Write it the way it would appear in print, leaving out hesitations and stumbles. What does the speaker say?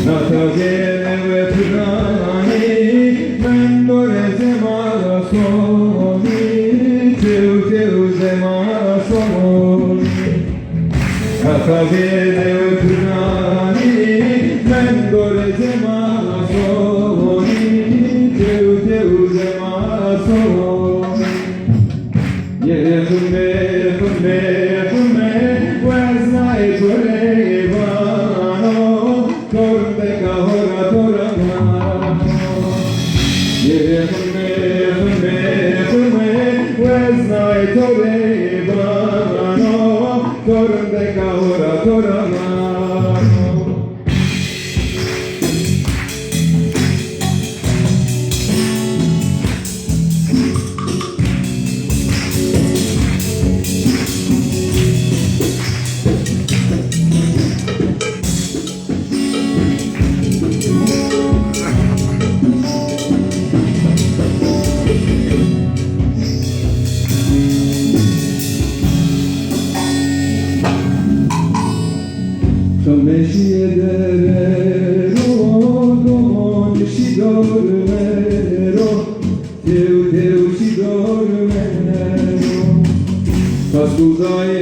Natagene vetrani Mendore zemarasoni Teu zemarasoni Natagene vetrani Mendore zemarasoni Teu zemarasoni Yefume, yefume, yefume Weznai torevano Torte kahora toramano Yefume, yefume, yefume Weznai torevano Torte kahora toramano Come si ederero, come si dormero, Teu si dormero. Pascuzai